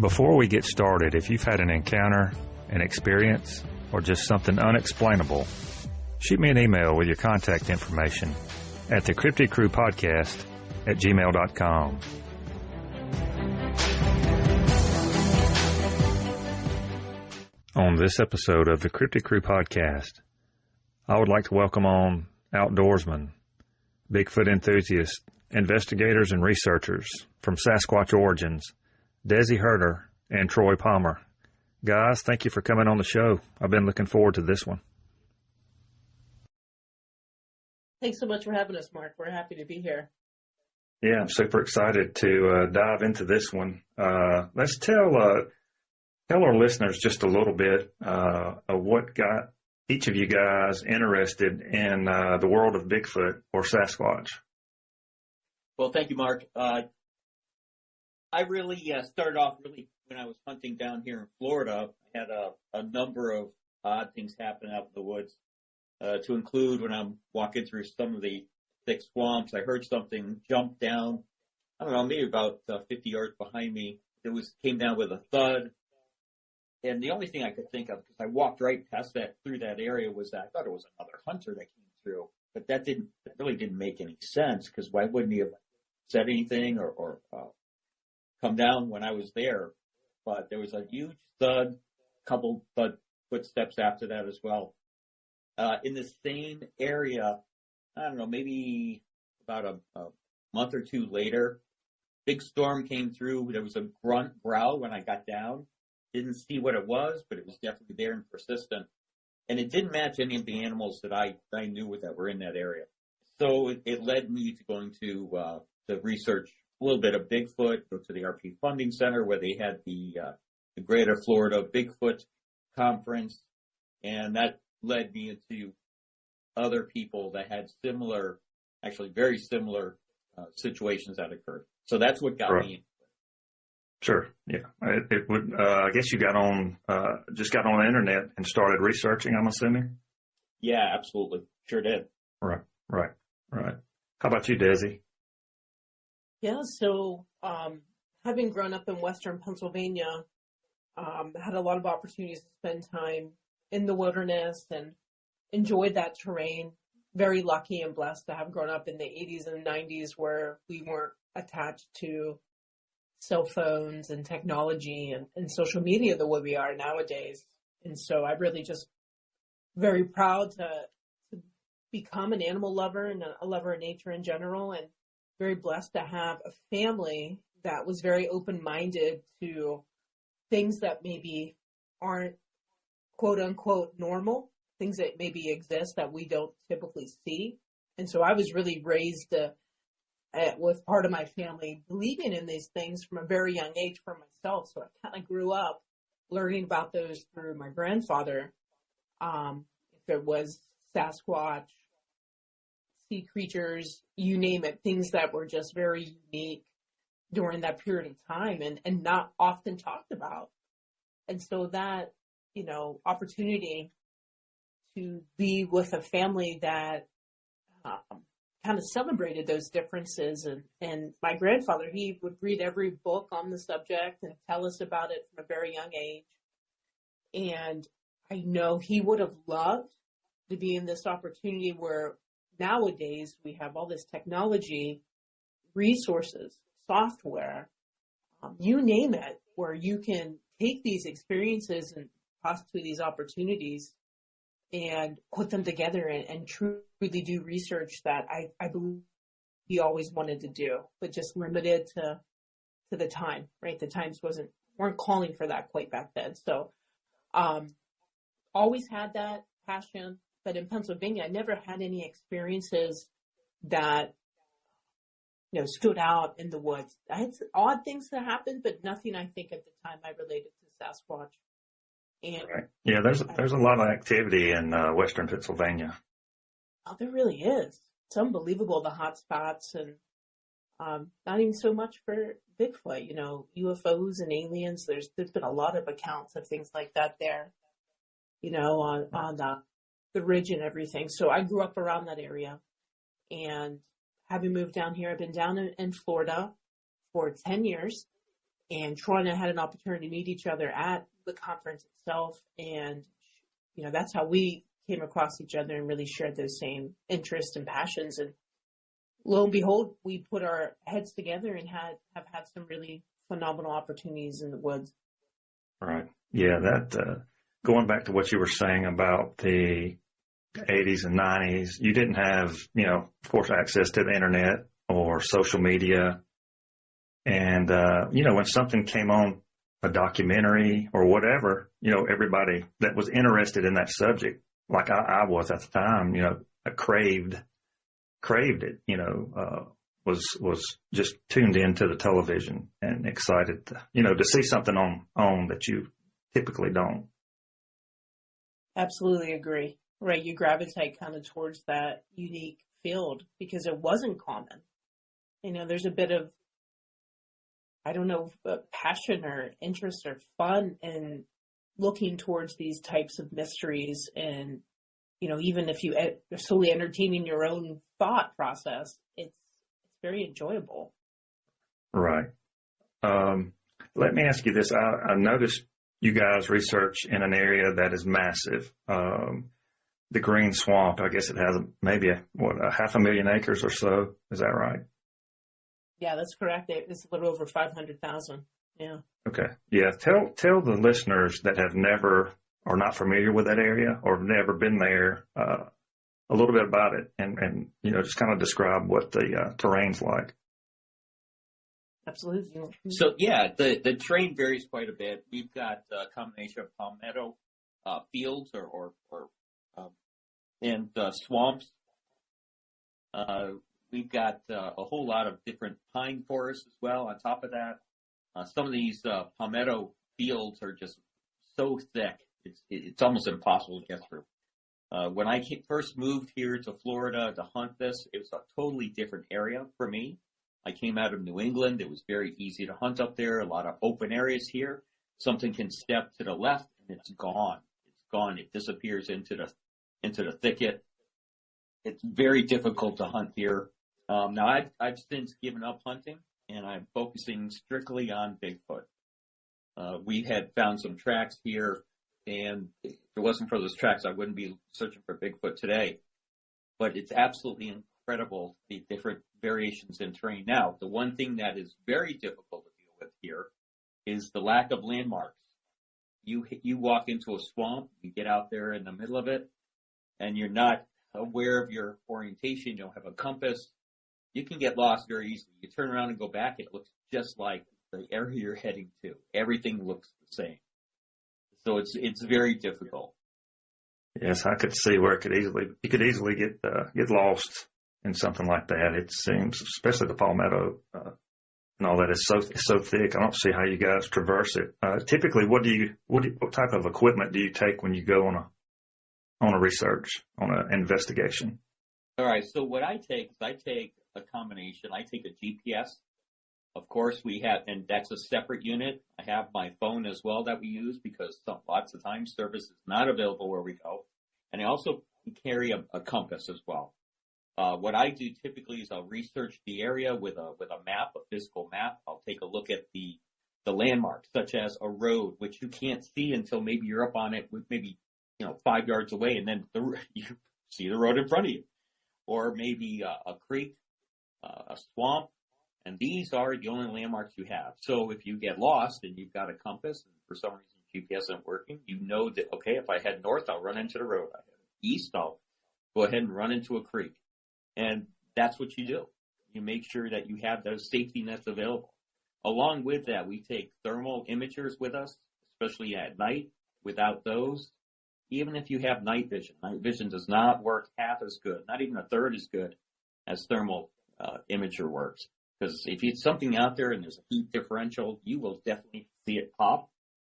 Before we get started, if you've had an encounter, an experience, or just something unexplainable, shoot me an email with your contact information at the Cryptid Crew Podcast at gmail.com. On this episode of the Cryptid Crew Podcast, I would like to welcome on outdoorsmen, Bigfoot enthusiasts, investigators, and researchers from Sasquatch origins, Desi Herter and Troy Palmer. Guys, thank you for coming on the show. I've been looking forward to this one. Thanks so much for having us, Mark. We're happy to be here. Yeah, I'm super excited to dive into this one. Let's tell our listeners just a little bit of what got each of you guys interested in the world of Bigfoot or Sasquatch. Well, thank you, Mark. I really started off when I was hunting down here in Florida. I had a number of odd things happen out in the woods, to include when I'm walking through some of the thick swamps. I heard something jump down, I don't know, maybe about 50 yards behind me. It came down with a thud. And the only thing I could think of, because I walked right past through that area, was that I thought it was another hunter that came through. But that really didn't make any sense, because why wouldn't he have said anything or come down when I was there? But there was a huge thud, couple thud footsteps after that as well. In the same area, I don't know, maybe about a month or two later, big storm came through. There was a grunt growl when I got down. Didn't see what it was, but it was definitely there and persistent. And it didn't match any of the animals that I knew that were in that area. So it led me to going to research a little bit of Bigfoot, go to the RP Funding Center where they had the Greater Florida Bigfoot Conference. And that led me into other people that had similar, actually very similar situations that occurred. So that's what got me into it. Sure. Yeah. It would. I guess you just got on the internet and started researching, I'm assuming. Yeah, absolutely. Sure did. Right. How about you, Desi? Yeah. So, having grown up in Western Pennsylvania, had a lot of opportunities to spend time in the wilderness and enjoyed that terrain. Very lucky and blessed to have grown up in the 80s and 90s where we weren't attached to cell phones and technology and social media the way we are nowadays. And so I'm really just very proud to become an animal lover and a lover of nature in general, and very blessed to have a family that was very open-minded to things that maybe aren't quote unquote normal, things that maybe exist that we don't typically see. And so I was really raised with part of my family believing in these things from a very young age for myself. So I kind of grew up learning about those through my grandfather. If it was Sasquatch, sea creatures, you name it, things that were just very unique during that period of time and not often talked about. And so that, opportunity to be with a family that kind of celebrated those differences. And my grandfather, he would read every book on the subject and tell us about it from a very young age. And I know he would have loved to be in this opportunity where nowadays we have all this technology, resources, software, you name it, where you can take these experiences and possibly these opportunities and put them together and truly do research that I believe he always wanted to do, but just limited to the time, right? The times weren't calling for that quite back then. So, always had that passion, but in Pennsylvania, I never had any experiences that, stood out in the woods. I had odd things that happened, but nothing I think at the time I related to Sasquatch. And right. Yeah, there's a lot of activity in Western Pennsylvania. Oh, there really is. It's unbelievable, the hot spots, and not even so much for Bigfoot, UFOs and aliens. There's been a lot of accounts of things like that there, on the ridge and everything. So I grew up around that area, and having moved down here, I've been down in Florida for 10 years. and Troy and I had an opportunity to meet each other at the conference itself. And, that's how we came across each other and really shared those same interests and passions. And lo and behold, we put our heads together and have had some really phenomenal opportunities in the woods. Right. Yeah, that going back to what you were saying about the 80s and 90s, you didn't have, of course, access to the internet or social media. And, when something came on, a documentary or whatever, everybody that was interested in that subject, like I was at the time, I craved it, was just tuned into the television and excited, to see something on that you typically don't. Absolutely agree. Right. You gravitate kind of towards that unique field because it wasn't common. There's a bit of, I don't know, passion or interest or fun in looking towards these types of mysteries. And, even if you are solely entertaining your own thought process, it's very enjoyable. Right. Let me ask you this. I noticed you guys research in an area that is massive. The Green Swamp, I guess it has maybe a 500,000 acres or so. Is that right? Yeah, that's correct. It's a little over 500,000. Yeah. Okay. Yeah. Tell the listeners that have never or not familiar with that area or have never been there a little bit about it and just kind of describe what the terrain's like. Absolutely. So, yeah, the terrain varies quite a bit. We've got a combination of palmetto fields and swamps. We've got a whole lot of different pine forests as well. On top of that, some of these palmetto fields are just so thick, it's almost impossible to get through. When I first moved here to Florida to hunt this, it was a totally different area for me. I came out of New England. It was very easy to hunt up there, a lot of open areas here. Something can step to the left and it's gone. It's gone. It disappears into the thicket. It's very difficult to hunt here. Now, I've since given up hunting, and I'm focusing strictly on Bigfoot. We had found some tracks here, and if it wasn't for those tracks, I wouldn't be searching for Bigfoot today. But it's absolutely incredible, the different variations in terrain. Now, the one thing that is very difficult to deal with here is the lack of landmarks. You walk into a swamp, you get out there in the middle of it, and you're not aware of your orientation. You don't have a compass. You can get lost very easily. You turn around and go back, it looks just like the area you're heading to. Everything looks the same. So it's very difficult. Yes, I could see where you could easily get lost in something like that. It seems, especially the palmetto and all that is so thick. I don't see how you guys traverse it. Typically, what type of equipment do you take when you go on a research, on an investigation? All right. So what I take is a combination. I take a GPS. Of course, and that's a separate unit. I have my phone as well that we use because lots of times service is not available where we go. And I also carry a compass as well. What I do typically is I'll research the area with a map, a physical map. I'll take a look at the landmarks, such as a road, which you can't see until maybe you're up on it with maybe 5 yards away, and then you see the road in front of you, or maybe a creek, a swamp, and these are the only landmarks you have. So if you get lost and you've got a compass and for some reason GPS isn't working, you know that, okay, if I head north, I'll run into the road. I head east, I'll go ahead and run into a creek. And that's what you do. You make sure that you have those safety nets available. Along with that, we take thermal imagers with us, especially at night. Without those, even if you have night vision does not work half as good, not even a third as good as thermal imager works. Because if it's something out there and there's a heat differential, you will definitely see it pop.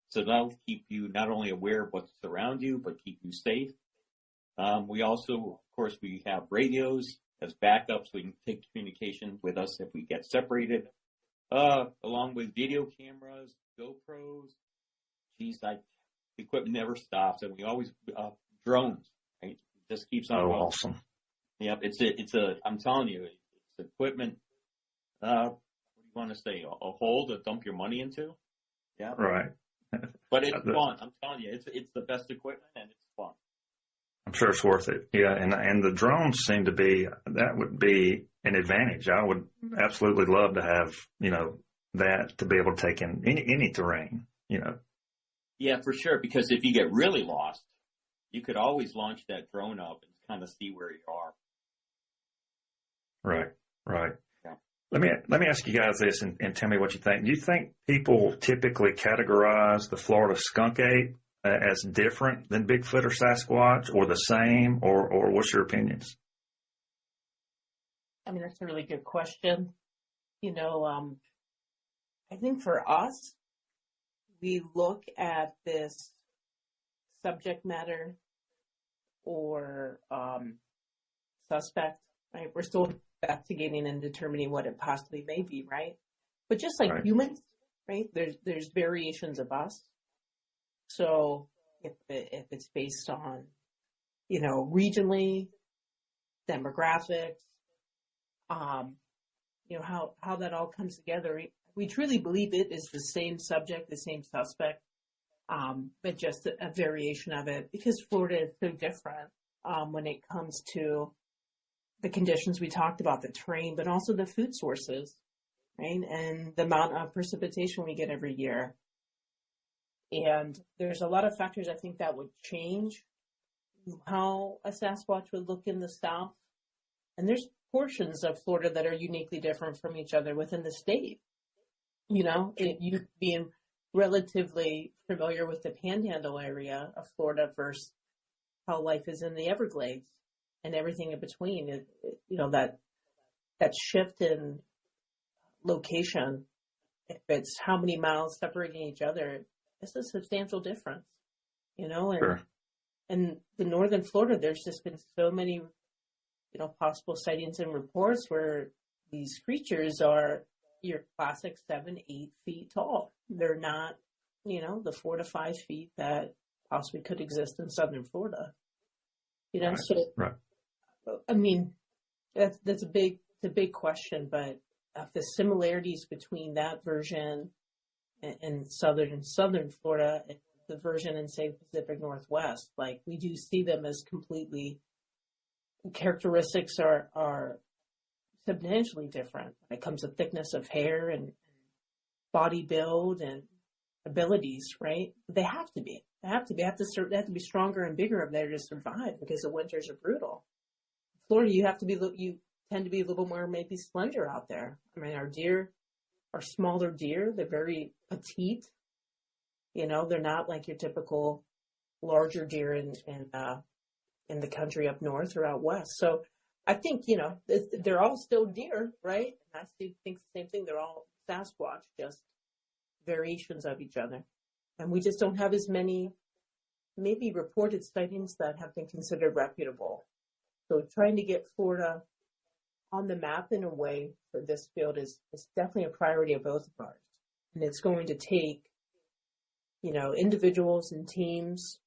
So that'll keep you not only aware of what's around you, but keep you safe. We also, of course, we have radios as backup so we can take communication with us if we get separated, along with video cameras, GoPros. Equipment never stops, and we always drones. Right? It just keeps on going. Awesome. Yep, I'm telling you, it's equipment. What do want to say, a hole to dump your money into. Yeah. Right. But it's fun. I'm telling you, it's the best equipment and it's fun. I'm sure it's worth it. Yeah, and the drones seem to be, that would be an advantage. I would absolutely love to have, that to be able to take in any terrain, Yeah, for sure. Because if you get really lost, you could always launch that drone up and kind of see where you are. Right. Yeah. Let me ask you guys this and tell me what you think. Do you think people typically categorize the Florida skunk ape as different than Bigfoot or Sasquatch, or the same, or what's your opinions? I mean, that's a really good question. I think for us, we look at this subject matter or suspect, right? We're still investigating and determining what it possibly may be, right? But just like Right. humans, right? There's variations of us. So if it's based on, regionally, demographics, how that all comes together. We truly believe it is the same subject, the same suspect, but just a variation of it, because Florida is so different when it comes to the conditions we talked about, the terrain, but also the food sources, right? And the amount of precipitation we get every year. And there's a lot of factors I think that would change how a Sasquatch would look in the South. And there's portions of Florida that are uniquely different from each other within the state. You being relatively familiar with the Panhandle area of Florida versus how life is in the Everglades and everything in between. That shift in location, if it's how many miles separating each other, it's a substantial difference, and Sure. in the northern Florida, there's just been so many, possible sightings and reports where these creatures are your classic 7-8 feet tall. They're not, the 4 to 5 feet that possibly could exist in southern Florida. Right. So Right. I mean, that's a big question, but the similarities between that version in southern Florida and the version in, say, Pacific Northwest, like, we do see them as completely, characteristics are substantially different when it comes to thickness of hair and body build and abilities, right? They have to be. They have to be stronger and bigger if they're to survive, because the winters are brutal. Florida, you tend to be a little more maybe slender out there. I mean, our deer are smaller deer. They're very petite. They're not like your typical larger deer in the country up north or out west. So I think, they're all still deer, right? And I still think the same thing. They're all Sasquatch, just variations of each other. And we just don't have as many maybe reported sightings that have been considered reputable. So trying to get Florida on the map in a way for this field is definitely a priority of both of ours. And it's going to take, individuals and teams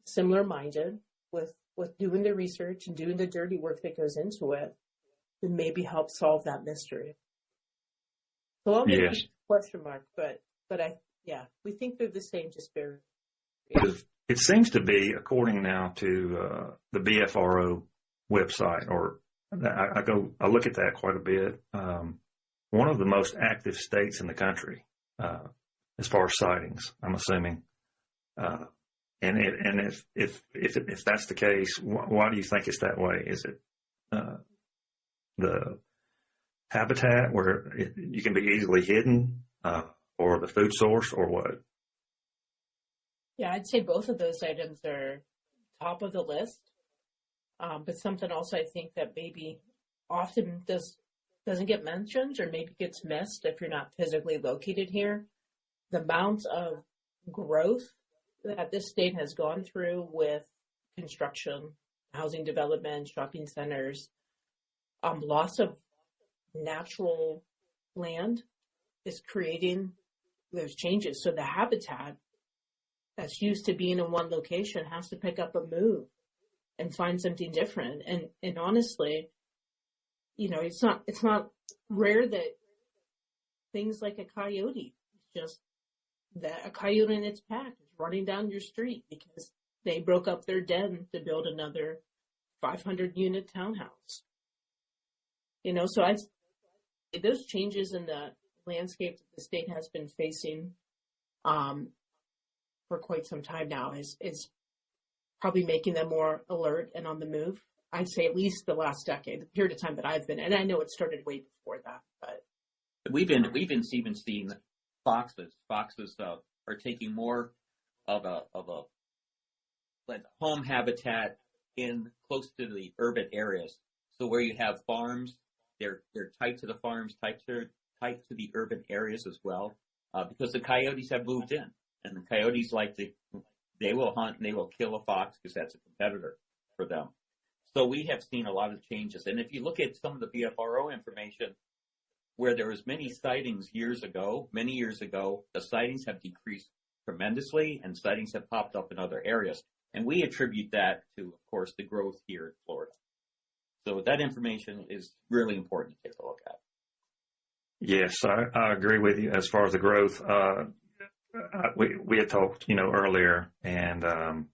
similar minded with doing the research and doing the dirty work that goes into it to maybe help solve that mystery. So I'll make a question mark, but we think they're the same, just very. It seems to be, according now to the BFRO website, or I look at that quite a bit. One of the most active states in the country, as far as sightings, I'm assuming. And if that's the case, why do you think it's that way? Is it the habitat where you can be easily hidden, or the food source, or what? Yeah, I'd say both of those items are top of the list. But something else I think that maybe often doesn't get mentioned, or maybe gets missed if you're not physically located here, the amount of growth that this state has gone through with construction, housing development, shopping centers, loss of natural land is creating those changes. So the habitat that's used to being in one location has to pick up a move and find something different. And honestly, it's not rare that things like a coyote. It's just that a coyote and its pack is running down your street because they broke up their den to build another 500 unit townhouse. So those changes in the landscape that the state has been facing for quite some time now is probably making them more alert and on the move. I'd say at least the last decade, the period of time that I've been, and I know it started way before that, but we've even seen foxes. Foxes are taking more of a like home habitat in close to the urban areas. So where you have farms, they're tight to the farms, tight to the urban areas as well, because the coyotes have moved in, and the coyotes they will hunt and they will kill a fox because that's a competitor for them. So we have seen a lot of changes. And if you look at some of the BFRO information, where there was many sightings many years ago, the sightings have decreased tremendously and sightings have popped up in other areas. And we attribute that to, of course, the growth here in Florida. So that information is really important to take a look at. Yes, I agree with you as far as the growth. We had talked, earlier, and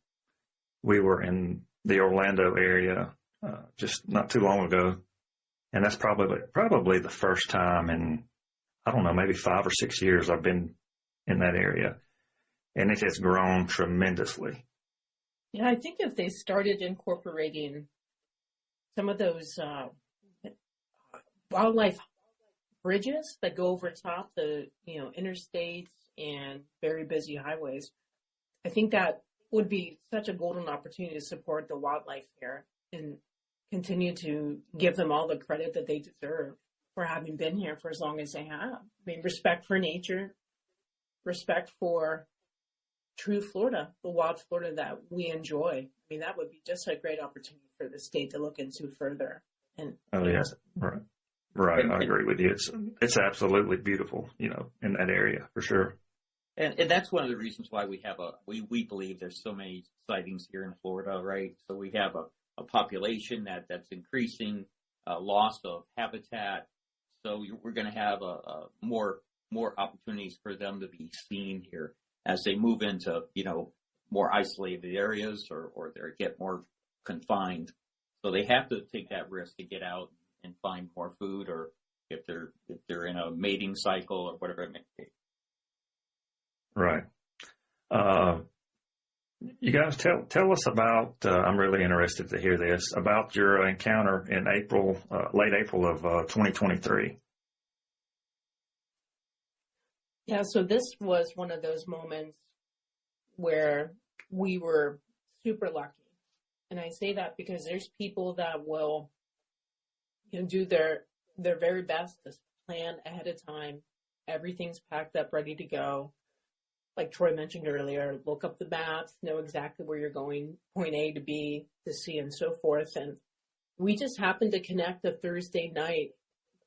we were in the Orlando area just not too long ago, and that's probably the first time in, I don't know, maybe 5 or 6 years I've been in that area, and it has grown tremendously. Yeah, I think if they started incorporating some of those wildlife bridges that go over top the interstates and very busy highways, I think that would be such a golden opportunity to support the wildlife here and continue to give them all the credit that they deserve for having been here for as long as they have. I mean, respect for nature, respect for true Florida, the wild Florida that we enjoy. I mean, that would be just a great opportunity for the state to look into further. And yes, right. I agree with you. It's absolutely beautiful, in that area for sure. And that's one of the reasons why we believe there's so many sightings here in Florida, right? So we have a population that's increasing, loss of habitat. So we're going to have more opportunities for them to be seen here as they move into, more isolated areas or they get more confined. So they have to take that risk to get out and find more food, or if they're in a mating cycle or whatever it may be. Right. You guys tell us about, I'm really interested to hear this, about your encounter in late April of 2023. Yeah, so this was one of those moments where we were super lucky. And I say that because there's people that will do their very best to plan ahead of time. Everything's packed up, ready to go. Like Troy mentioned earlier, look up the maps, know exactly where you're going, point A to B to C, and so forth. And we just happened to connect a Thursday night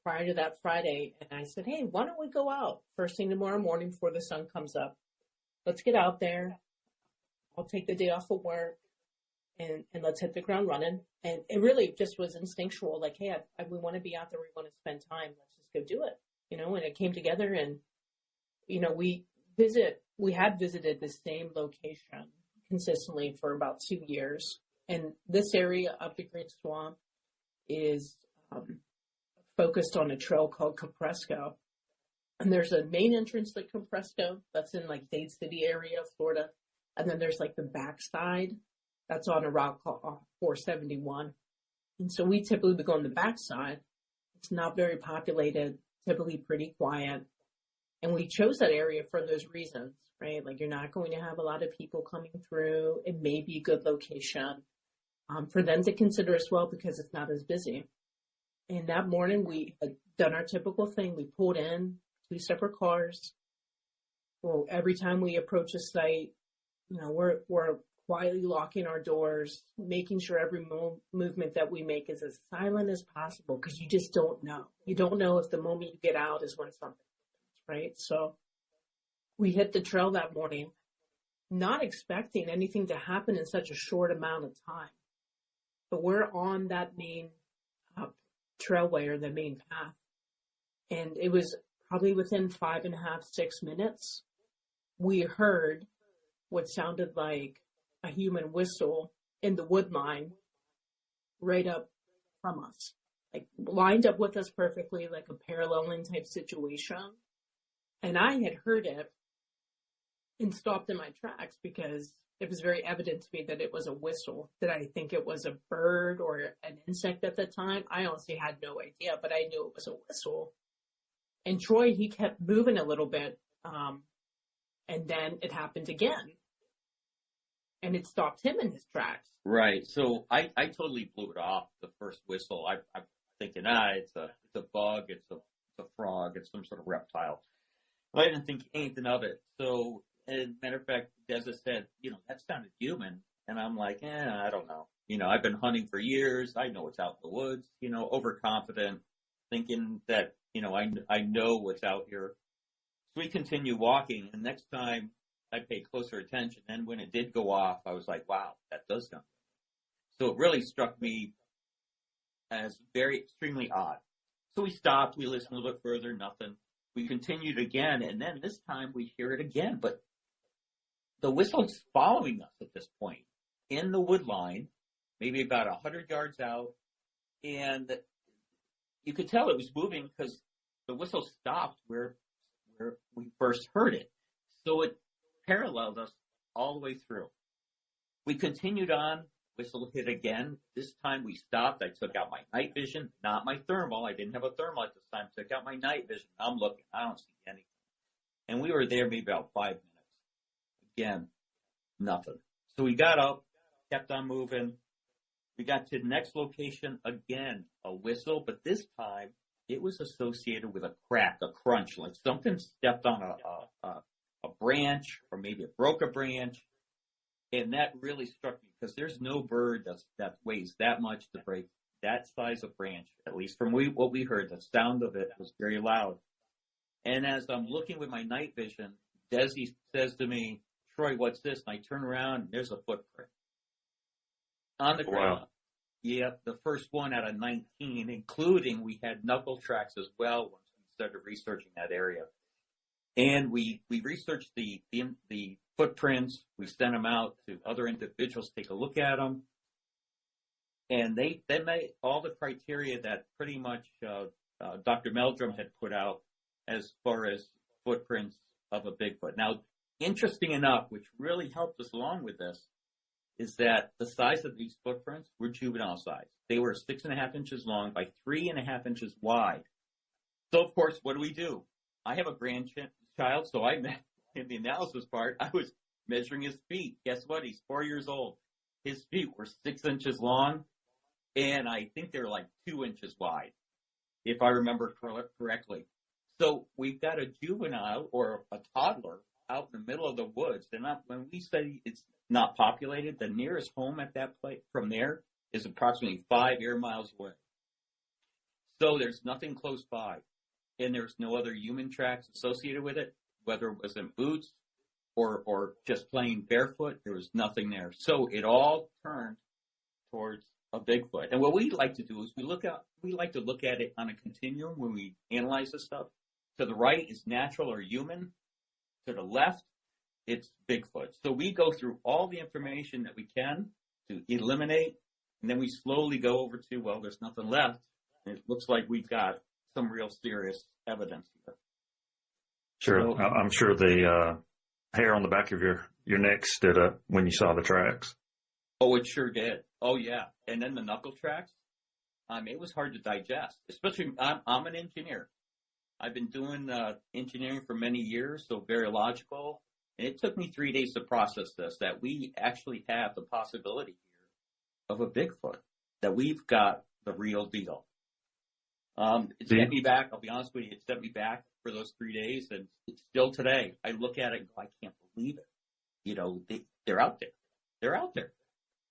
prior to that Friday. And I said, hey, why don't we go out first thing tomorrow morning before the sun comes up? Let's get out there. I'll take the day off of work and let's hit the ground running. And it really just was instinctual. Like, hey, we want to be out there. We want to spend time. Let's just go do it. And it came together and, we had visited the same location consistently for about 2 years. And this area of the Green Swamp is focused on a trail called Compresco. And there's a main entrance to Compresco that's in like Dade City area of Florida. And then there's like the backside that's on a route called 471. And so we typically would go on the backside. It's not very populated, typically pretty quiet. And we chose that area for those reasons, right? Like you're not going to have a lot of people coming through. It may be a good location for them to consider as well because it's not as busy. And that morning we had done our typical thing. We pulled in 2 separate cars. Well, every time we approach a site, we're quietly locking our doors, making sure every movement that we make is as silent as possible because you just don't know. You don't know if the moment you get out is when something happens, right? So we hit the trail that morning, not expecting anything to happen in such a short amount of time. But we're on that main trailway or the main path. And it was probably within 5.5, 6 minutes, we heard what sounded like a human whistle in the wood line right up from us, like lined up with us perfectly, like a paralleling type situation. And I had heard it and stopped in my tracks because it was very evident to me that it was a whistle. Did I think it was a bird or an insect at the time? I honestly had no idea, but I knew it was a whistle. And Troy, he kept moving a little bit, and then it happened again. And it stopped him in his tracks. Right. So I totally blew it off the first whistle. I'm thinking, it's a bug, it's a frog, it's some sort of reptile. I didn't think anything of it. So, as a matter of fact, Desi said, that sounded human. And I'm like, I don't know. I've been hunting for years. I know what's out in the woods, overconfident, thinking that, I know what's out here. So we continue walking. And next time I paid closer attention. And when it did go off, I was like, wow, that does sound. So it really struck me as very extremely odd. So we stopped. We listened a little bit further. Nothing. We continued again, and then this time we hear it again. But the whistle's following us at this point in the wood line, maybe about 100 yards out, and you could tell it was moving because the whistle stopped where we first heard it. So it paralleled us all the way through. We continued on. Whistle hit again. This time we stopped. I took out my night vision, not my thermal. I didn't have a thermal at this time. Took out my night vision. I'm looking. I don't see anything. And we were there maybe about 5 minutes. Again, nothing. So we got up, kept on moving. We got to the next location. Again, a whistle, but this time it was associated with a crack, a crunch, like something stepped on a branch, or maybe it broke a branch. And that really struck me because there's no bird that weighs that much to break that size of branch, at least from what we heard. The sound of it was very loud. And as I'm looking with my night vision, Desi says to me, Troy, what's this? And I turn around, and there's a footprint on the ground. Wow. Yep, the first one out of 19, including we had knuckle tracks as well once we started researching that area. And we researched the footprints. We sent them out to other individuals to take a look at them. And they met all the criteria that pretty much Dr. Meldrum had put out as far as footprints of a Bigfoot. Now, interesting enough, which really helped us along with this, is that the size of these footprints were juvenile size. They were 6.5 inches long by 3.5 inches wide. So, of course, what do? I have a grandchild, so I met in the analysis part, I was measuring his feet. Guess what? He's 4 years old. His feet were 6 inches long, and I think they're like 2 inches wide, if I remember correctly. So we've got a juvenile or a toddler out in the middle of the woods. When we say it's not populated, the nearest home at that place from there is approximately 5 air miles away. So there's nothing close by, and there's no other human tracks associated with it, whether it was in boots or just plain barefoot. There was nothing there. So it all turned towards a Bigfoot. And what we like to do is we like to look at it on a continuum when we analyze this stuff. To the right is natural or human. To the left, it's Bigfoot. So we go through all the information that we can to eliminate, and then we slowly go over to, well, there's nothing left. And it looks like we've got some real serious evidence here. Sure. So, I'm sure the hair on the back of your neck stood up when you saw the tracks. Oh, it sure did. Oh, yeah. And then the knuckle tracks, it was hard to digest, especially I'm an engineer. I've been doing engineering for many years, so very logical. And it took me 3 days to process this, that we actually have the possibility here of a Bigfoot, that we've got the real deal. It sent me back. I'll be honest with you. It sent me back for those 3 days, and it's still today. I look at it and go, I can't believe it. They're out there. They're out there.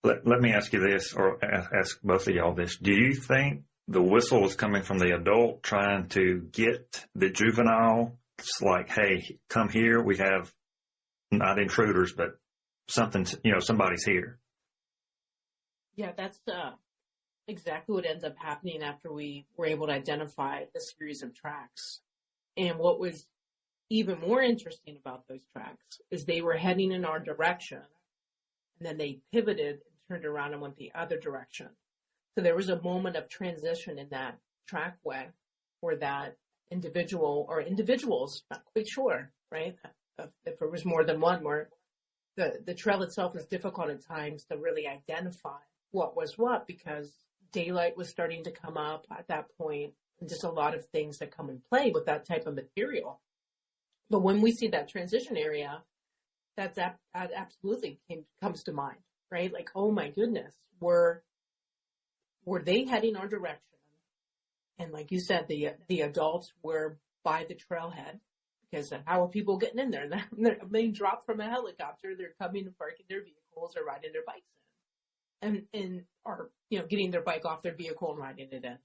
Let me ask you this, or ask both of y'all this. Do you think the whistle was coming from the adult trying to get the juvenile? It's like, hey, come here. We have not intruders, but something, somebody's here. Yeah, that's exactly what ends up happening after we were able to identify the series of tracks. And what was even more interesting about those tracks is they were heading in our direction, and then they pivoted and turned around and went the other direction. So there was a moment of transition in that trackway where that individual or individuals, not quite sure, right? If it was more than one, where the trail itself is difficult at times to really identify what was what, because daylight was starting to come up at that point, and just a lot of things that come in play with that type of material. But when we see that transition area, that absolutely comes to mind, right? Like, oh my goodness, were they heading our direction? And like you said, the adults were by the trailhead, because how are people getting in there? They're being dropped from a helicopter. They're coming and parking their vehicles or riding their bikes in, or getting their bike off their vehicle and riding it in.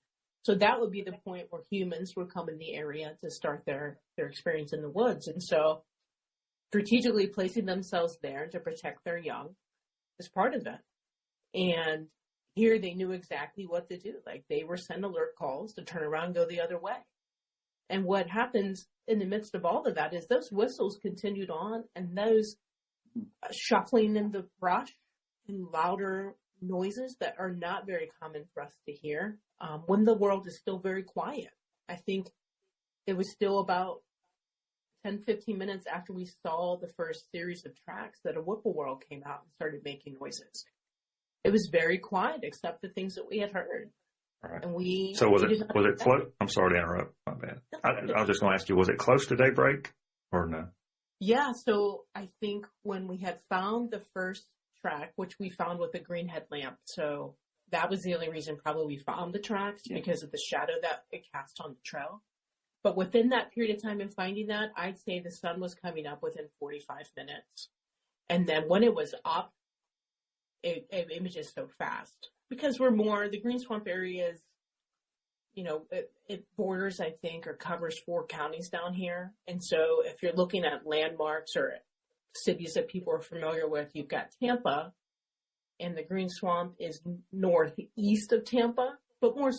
So that would be the point where humans would come in the area to start their experience in the woods. And so strategically placing themselves there to protect their young is part of it. And here they knew exactly what to do. Like, they were sent alert calls to turn around and go the other way. And what happens in the midst of all of that is those whistles continued on, and those shuffling in the brush and louder noises that are not very common for us to hear when the world is still very quiet. I think it was still about 10, 15 minutes after we saw the first series of tracks that a whippoorwill came out and started making noises. It was very quiet, except the things that we had heard. All right. And so was it close? I'm sorry to interrupt. My bad. I was just going to ask you, was it close to daybreak or no? Yeah. So I think when we had found the first track, which we found with a green headlamp, so that was the only reason probably we found the tracks, because of the shadow that it cast on the trail. But within that period of time in finding that, I'd say the sun was coming up within 45 minutes. And then when it was up, it images so fast, because the Green Swamp area is, it borders, I think, or covers 4 counties down here. And so if you're looking at landmarks or cities that people are familiar with, you've got Tampa, and the Green Swamp is northeast of Tampa, but more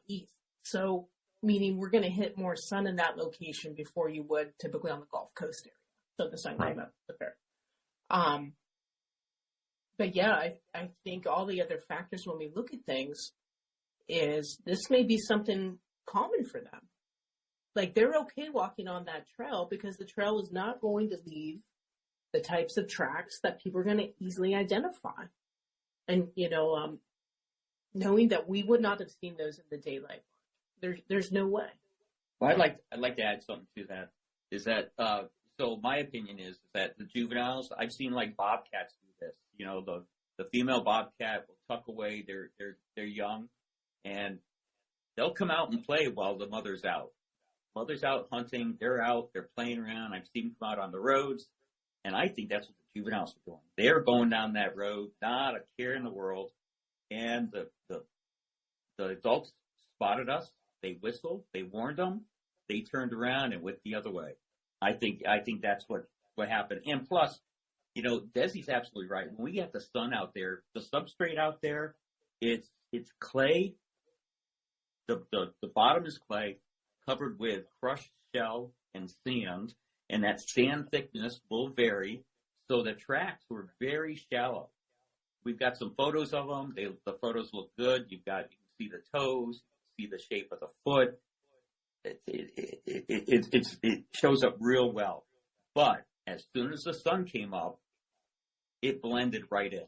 east. So meaning we're going to hit more sun in that location before you would typically on the Gulf Coast area. So the sun came up there. But yeah, I think all the other factors when we look at things is this may be something common for them. Like, they're okay walking on that trail because the trail is not going to leave the types of tracks that people are going to easily identify. And, knowing that we would not have seen those in the daylight, there's no way. Well, I'd like to add something to that. Is that so? My opinion is that the juveniles, I've seen like bobcats do this. The female bobcat will tuck away their young, and they'll come out and play while the mother's out. Mother's out hunting. They're out. They're playing around. I've seen them come out on the roads, and I think that's what the juveniles are doing. They're going down that road, not a care in the world. And the adults spotted us. They whistled. They warned them. They turned around and went the other way. I think that's what happened. And plus, Desi's absolutely right. When we get the sun out there, the substrate out there, it's clay. The bottom is clay covered with crushed shell and sand, and that sand thickness will vary. So the tracks were very shallow. We've got some photos of them. The photos look good. You can see the toes, you can see the shape of the foot. It shows up real well. But as soon as the sun came up, it blended right in.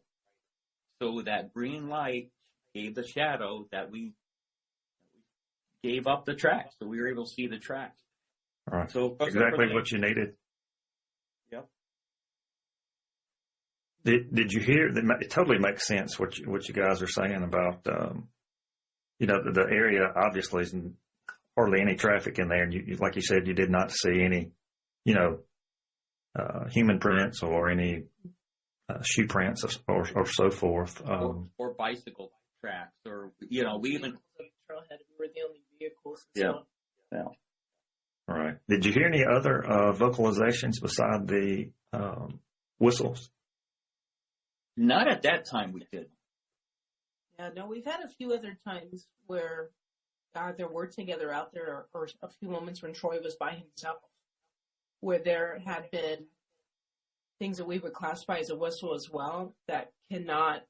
So that green light gave the shadow that we gave up the tracks. So we were able to see the tracks. All right. So exactly what you needed. Yep. Did you hear? It totally makes sense what you guys are saying about the area. Obviously, is hardly any traffic in there, and you like you said, you did not see any human prints or any shoe prints or so forth, or bicycle tracks, or we even trailhead. We were the only vehicles. Yeah. All right. Did you hear any other vocalizations beside the whistles? Not at that time we did. Yeah, no, we've had a few other times where either were together out there or a few moments when Troy was by himself, where there had been things that we would classify as a whistle as well that cannot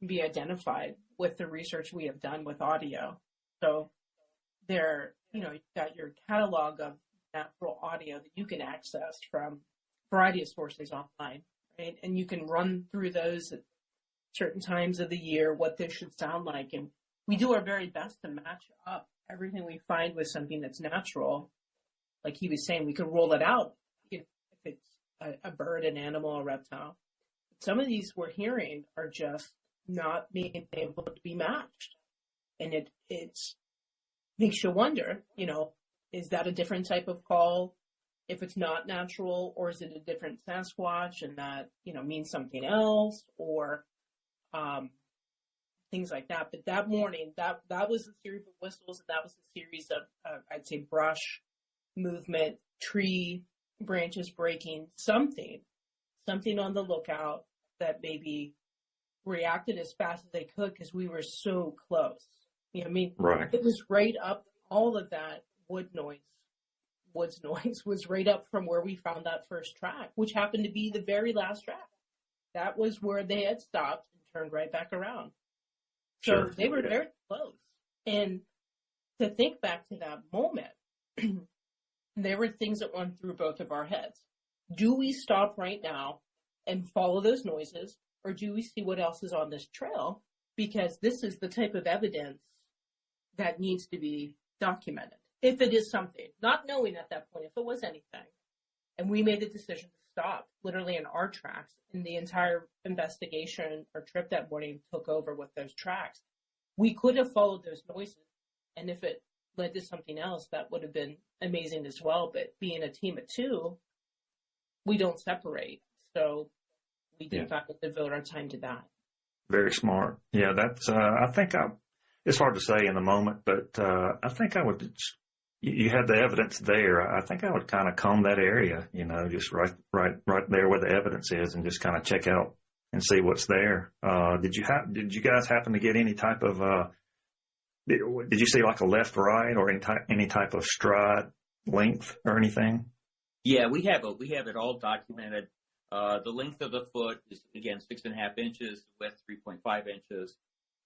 be identified with the research we have done with audio. So there, you've got your catalog of natural audio that you can access from a variety of sources online, right? And you can run through those at certain times of the year, what this should sound like. And we do our very best to match up everything we find with something that's natural. Like he was saying, we could roll it out if it's a bird, an animal, a reptile. Some of these we're hearing are just not being able to be matched. And it makes you wonder, is that a different type of call if it's not natural, or is it a different Sasquatch and that, means something else, or things like that. But that morning, that was a series of whistles, and that was a series of, I'd say, brush movement, tree branches breaking, something on the lookout that maybe reacted as fast as they could because we were so close. Right. It was right up, all of that woods noise was right up from where we found that first track, which happened to be the very last track. That was where they had stopped and turned right back around. So Sure. they were very close. And to think back to that moment, there were things that went through both of our heads. Do we stop right now and follow those noises, or do we see what else is on this trail? Because this is the type of evidence that needs to be documented. If it is something, not knowing at that point if it was anything. And we made the decision to stop literally in our tracks, and the entire investigation or trip that morning took over with those tracks. We could have followed those noises, and if it led to something else, that would have been amazing as well. But being a team of two, we don't separate. So we decided to devote our time to that. Very smart. Yeah, that's, it's hard to say in the moment, but I think I would, you had the evidence there. I think I would kind of comb that area, just right there where the evidence is, and just kind of check out and see what's there. Did you guys happen to get any type of, did you see like a left, right, or any type of stride length or anything? Yeah, we have it all documented. The length of the foot is, again, 6.5 inches, width 3.5 inches.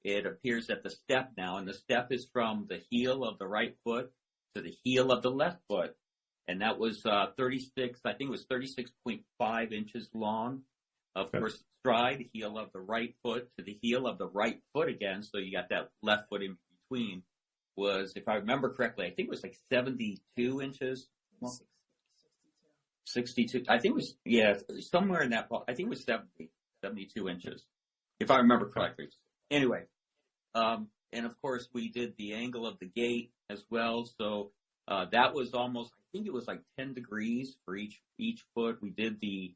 It appears at the step now, and the step is from the heel of the right foot to the heel of the left foot. And that was 36.5 inches long. Of course, stride, heel of the right foot to the heel of the right foot again. So you got that left foot in between was, if I remember correctly, I think it was like 72 inches. 62. I think it was, somewhere in that, I think it was 72 inches, if I remember correctly. Anyway, and of course we did the angle of the gate as well. So that was almost, I think it was like 10 degrees for each foot. We did the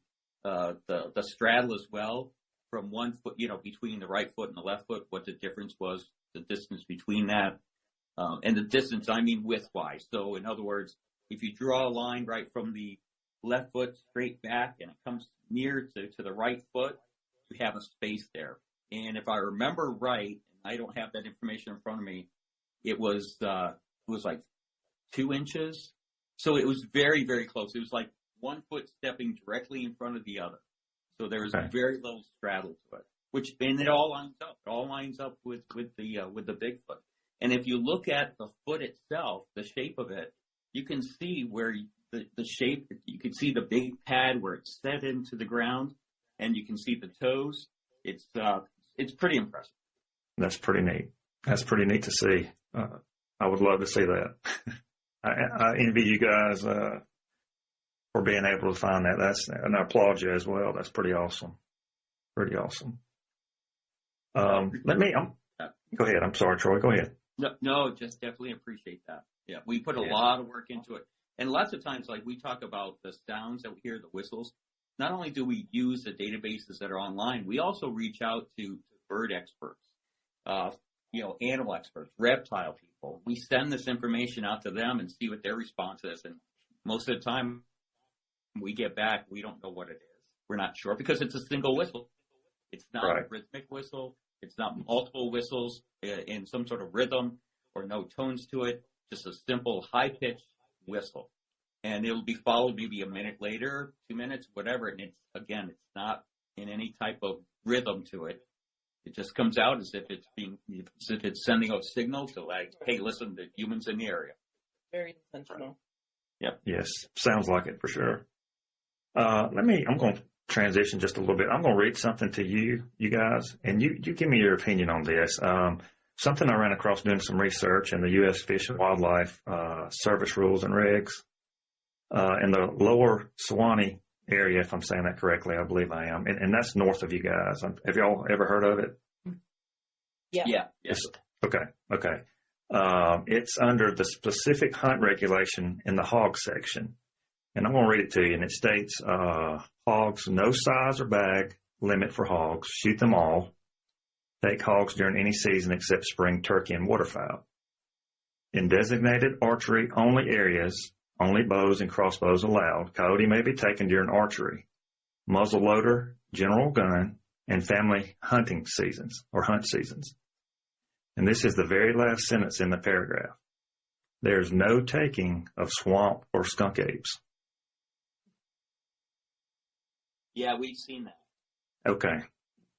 straddle as well from one foot, between the right foot and the left foot, what the difference was, the distance between that. And the distance, I mean width-wise. So in other words, if you draw a line right from the left foot straight back and it comes near to the right foot, you have a space there. And if I remember right, and I don't have that information in front of me, it was like 2 inches. So it was very, very close. It was like 1 foot stepping directly in front of the other. So there was very little straddle to it, and it all lines up. It all lines up with the Bigfoot. And if you look at the foot itself, the shape of it, you can see where the shape, you can see the big pad where it's set into the ground, and you can see the toes. It's pretty impressive. That's pretty neat. That's pretty neat to see. I would love to see that. I envy you guys for being able to find that. And I applaud you as well. That's pretty awesome. Pretty awesome. Go ahead. I'm sorry, Troy. Go ahead. No, just definitely appreciate that. Yeah, we put a lot of work into it. And lots of times, like we talk about the sounds that we hear, the whistles, not only do we use the databases that are online, we also reach out to bird experts, animal experts, reptile people. We send this information out to them and see what their response is. And most of the time we get back, we don't know what it is. We're not sure because it's a single whistle. It's not a rhythmic whistle. It's not multiple whistles in some sort of rhythm. or no tones to it, just a simple high-pitched whistle. And it'll be followed maybe a minute later, 2 minutes, whatever. And it's not in any type of rhythm to it. It just comes out as if it's sending a signal to like, hey, listen, the humans in the area. Very intentional. Yep. Yes, sounds like it for sure. I'm going to transition just a little bit. I'm going to read something to you guys, and you give me your opinion on this. Something I ran across doing some research in the U.S. Fish and Wildlife Service rules and regs. In the lower Suwannee area, if I'm saying that correctly, I believe I am, and that's north of you guys. Have y'all ever heard of it? Yeah. Okay. It's under the specific hunt regulation in the hog section, and I'm going to read it to you. And it states, hogs, no size or bag limit for hogs. Shoot them all. Take hogs during any season except spring turkey and waterfowl. In designated archery only areas, only bows and crossbows allowed. Coyote may be taken during archery, muzzle loader, general gun, and family hunting seasons or hunt seasons. And this is the very last sentence in the paragraph. There's no taking of swamp or skunk apes. Yeah, we've seen that. Okay.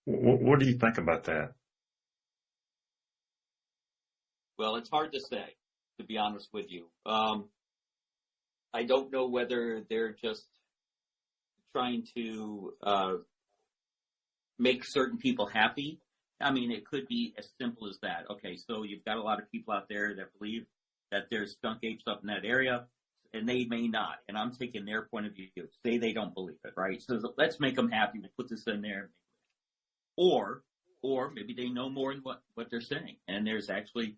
What do you think about that? Well, it's hard to say, to be honest with you. I don't know whether they're just trying to make certain people happy. I mean, it could be as simple as that. Okay, so you've got a lot of people out there that believe that there's skunk apes up in that area, and they may not. And I'm taking their point of view. Say they don't believe it, right? So let's make them happy. We'll put this in there. Or maybe they know more than what they're saying. And there's actually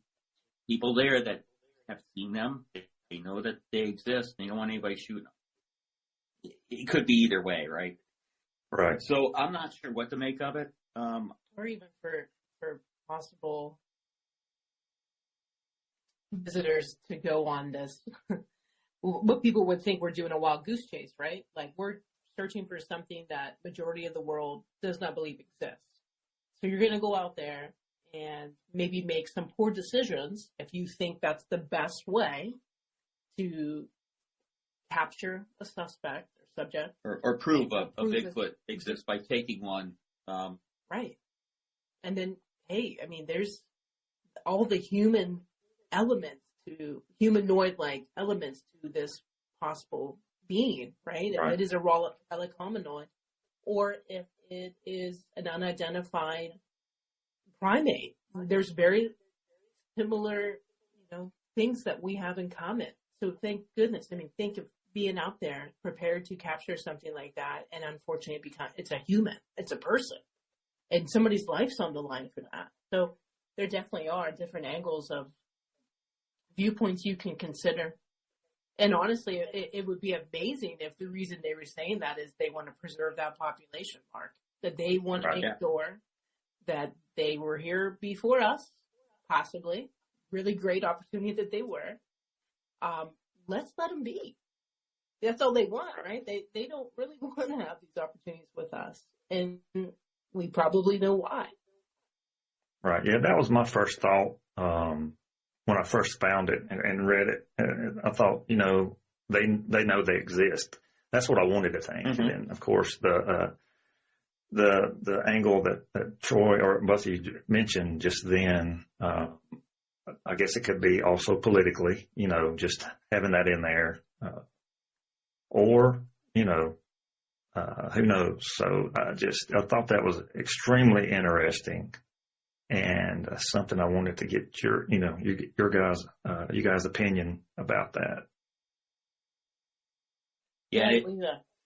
people there that have seen them. They know that they exist. They don't want anybody shooting them. It could be either way, right? Right. So I'm not sure what to make of it. Or even for possible visitors to go on this, what people would think we're doing a wild goose chase, right? Like we're searching for something that majority of the world does not believe exists. So you're going to go out there and maybe make some poor decisions if you think that's the best way to capture a suspect or subject. Or prove a Bigfoot exists by taking one. Right. And then, hey, I mean, there's all the human elements humanoid-like elements to this possible being, right? If it is a relic hominoid, or if it is an unidentified primate. There's very similar, things that we have in common. So thank goodness. I mean, think of being out there prepared to capture something like that, and unfortunately, it's a human, it's a person, and somebody's life's on the line for that. So there definitely are different angles of viewpoints you can consider. And honestly, it would be amazing if the reason they were saying that is they want to preserve that population, Mark, that they want to make sure that they were here before us, possibly. Really great opportunity that they were. Let's let them be. That's all they want, right? They don't really want to have these opportunities with us. And we probably know why. Right. Yeah, that was my first thought when I first found it and read it. I thought, they know they exist. That's what I wanted to think. Mm-hmm. And then, of course, the angle that Troy or Bussy mentioned just then, I guess it could be also politically, just having that in there. Or, who knows? So I thought that was extremely interesting and something I wanted to get your guys' opinion about that. Yeah.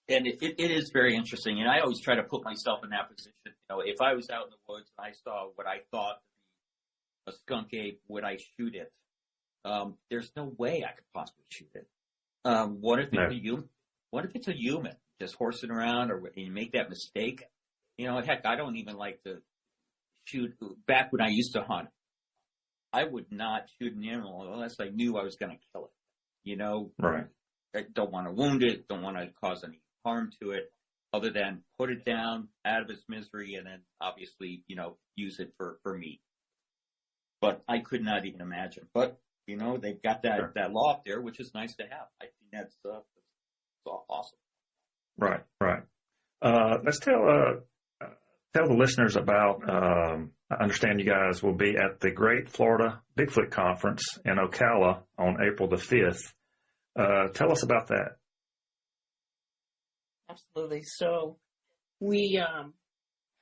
And it is very interesting. And I always try to put myself in that position. If I was out in the woods and I saw what I thought a skunk ape, would I shoot it? There's no way I could possibly shoot it. What if it's a human? What if it's a human just horsing around, or you make that mistake? Heck, I don't even like to shoot. Back when I used to hunt, I would not shoot an animal unless I knew I was going to kill it. Right. I don't want to wound it, don't want to cause any harm to it, other than put it down out of its misery, and then obviously, use it for meat. but I could not even imagine. But, they've got that law up there, which is nice to have. I think that's awesome. Right. Let's tell the listeners about, I understand you guys will be at the Great Florida Bigfoot Conference in Ocala on April the 5th. Tell us about that. Absolutely. So we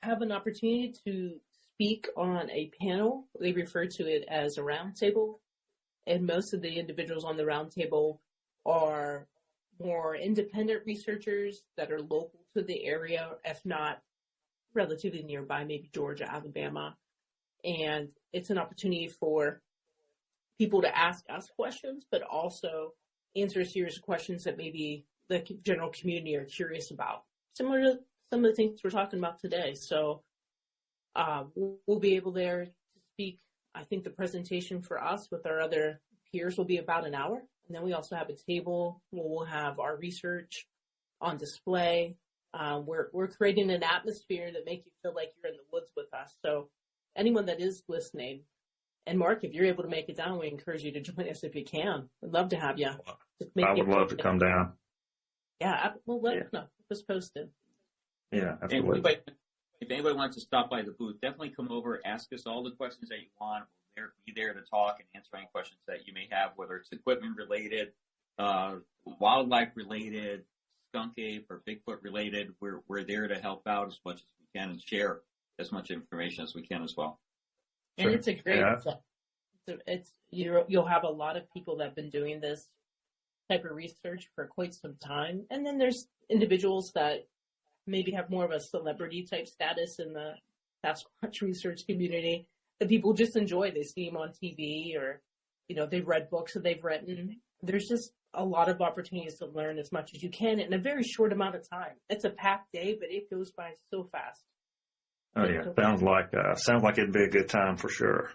have an opportunity to speak on a panel. They refer to it as a roundtable. And most of the individuals on the roundtable are more independent researchers that are local to the area, if not relatively nearby, maybe Georgia, Alabama. And it's an opportunity for people to ask us questions, but also answer a series of questions that maybe the general community are curious about, similar to some of the things we're talking about today. So we'll be able there to speak. I think the presentation for us with our other peers will be about an hour. And then we also have a table where we'll have our research on display. We're creating an atmosphere that makes you feel like you're in the woods with us. So anyone that is listening, and Mark, if you're able to make it down, we encourage you to join us if you can. We'd love to have you. I would love to come down. Yeah, we'll let us know. Keep us posted. Yeah, absolutely. If anybody wants to stop by the booth, definitely come over, ask us all the questions that you want. We'll be there to talk and answer any questions that you may have, whether it's equipment related, wildlife related, skunk ape or Bigfoot related. We're there to help out as much as we can and share as much information as we can as well. And it's a great, you'll have a lot of people that have been doing this type of research for quite some time. And then there's individuals that maybe have more of a celebrity type status in the Sasquatch research community that people just enjoy. They see them on TV or, they've read books that they've written. There's just a lot of opportunities to learn as much as you can in a very short amount of time. It's a packed day, but it goes by so fast. Oh yeah, sounds like it'd be a good time for sure,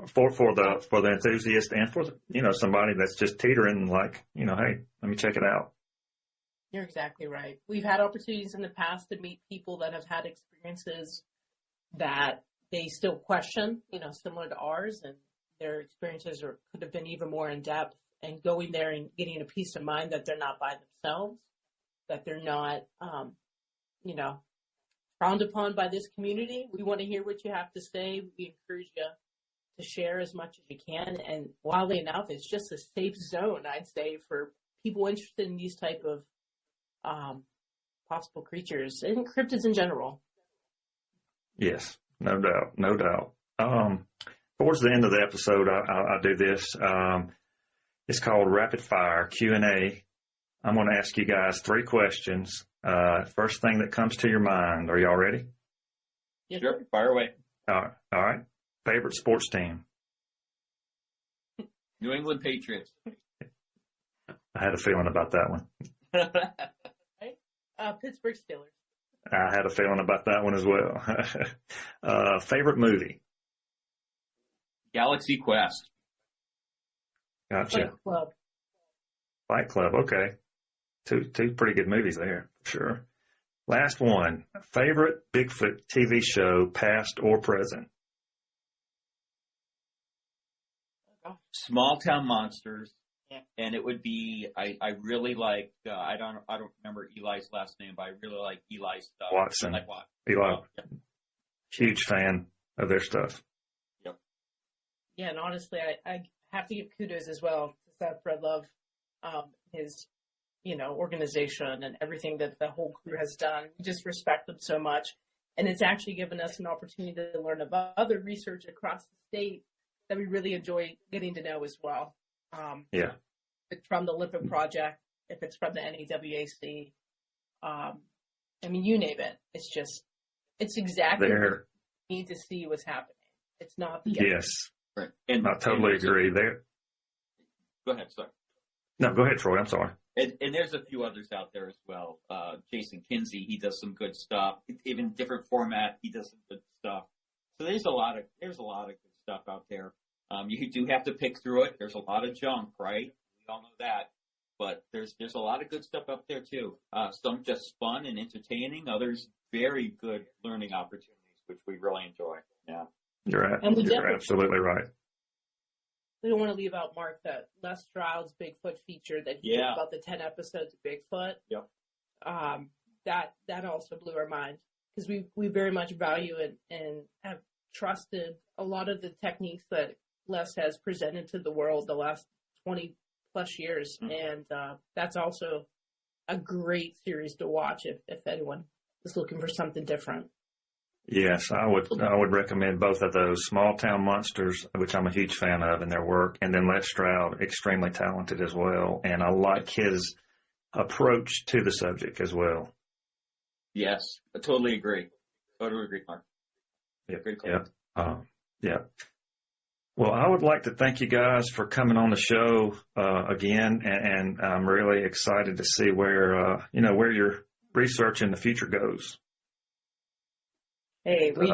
for the enthusiast and for somebody that's just teetering like hey, let me check it out. You're exactly right. We've had opportunities in the past to meet people that have had experiences that they still question, similar to ours, and their experiences could have been even more in depth. And going there and getting a peace of mind that they're not by themselves, that they're not, frowned upon by this community. We want to hear what you have to say. We encourage you to share as much as you can. And wildly enough, it's just a safe zone, I'd say, for people interested in these type of possible creatures and cryptids in general. Yes, no doubt. Towards the end of the episode, I do this. It's called Rapid Fire Q&A. I'm going to ask you guys 3 questions. First thing that comes to your mind. Are y'all ready? Yes, sure. Fire away. All right. Favorite sports team? New England Patriots. I had a feeling about that one. Pittsburgh Steelers. I had a feeling about that one as well. Favorite movie? Galaxy Quest. Gotcha. Fight Club. Okay. Two pretty good movies there, for sure. Last one. Favorite Bigfoot TV show, past or present? Small Town Monsters. Yeah. And it would be, I really like, I don't remember Eli's last name, but I really like Eli's stuff. Watson. I like Watson. Eli. Yeah. Huge fan of their stuff. Yep. Yeah, and honestly, I have to give kudos as well to Seth Breedlove, his, organization and everything that the whole crew has done. We just respect them so much. And it's actually given us an opportunity to learn about other research across the state that we really enjoy getting to know as well. Yeah. If it's from the Lipid Project, if it's from the NEWAC, you name it. It's exactly what you need to see what's happening. It's not the yes. Right. And I totally agree there. Go ahead, sorry. No, go ahead, Troy. I'm sorry. And there's a few others out there as well. Jason Kinsey, he does some good stuff. Even different format, he does some good stuff. So there's a lot of good stuff out there. You do have to pick through it. There's a lot of junk, right? We all know that. But there's a lot of good stuff up there too. Some just fun and entertaining. Others very good learning opportunities, which we really enjoy. Yeah. You're absolutely right. we don't want to leave out, Mark, that Les Stroud's Bigfoot feature that he did about the 10 episodes of Bigfoot. Yep. That also blew our mind because we very much value and have trusted a lot of the techniques that Les has presented to the world the last 20 plus years. And that's also a great series to watch if anyone is looking for something different. Yes, I would recommend both of those. Small Town Monsters, which I'm a huge fan of in their work, and then Les Stroud, extremely talented as well. And I like his approach to the subject as well. Yes, I totally agree. Mark. Yep. Great call. Yeah. Well, I would like to thank you guys for coming on the show again, and I'm really excited to see where your research in the future goes. Hey, we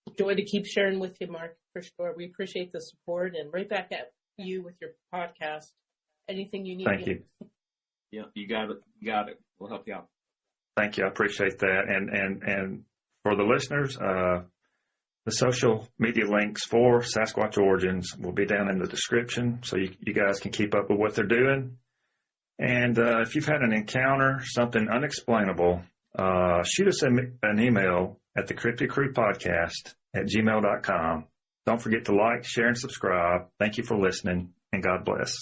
enjoy to keep sharing with you, Mark, for sure. We appreciate the support, and right back at you with your podcast. Anything you need. Thank you. Yeah, you got it. We'll help you out. Thank you. I appreciate that. And for the listeners, the social media links for Sasquatch Origins will be down in the description, so you guys can keep up with what they're doing. And if you've had an encounter, something unexplainable, shoot us an email at the Cryptid Crew Podcast at gmail.com. Don't forget to like, share, and subscribe. Thank you for listening, and God bless.